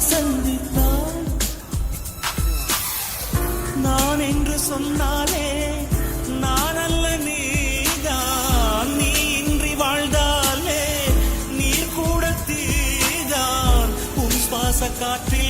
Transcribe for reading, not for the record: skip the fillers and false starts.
சந்தித்தாள். நான் என்று சொன்னாலே நான் அல்ல நீதான். நீ இன்றி வாழ்ந்தாலே நீர் கூட தீதான். உன் சுவாச காற்றில்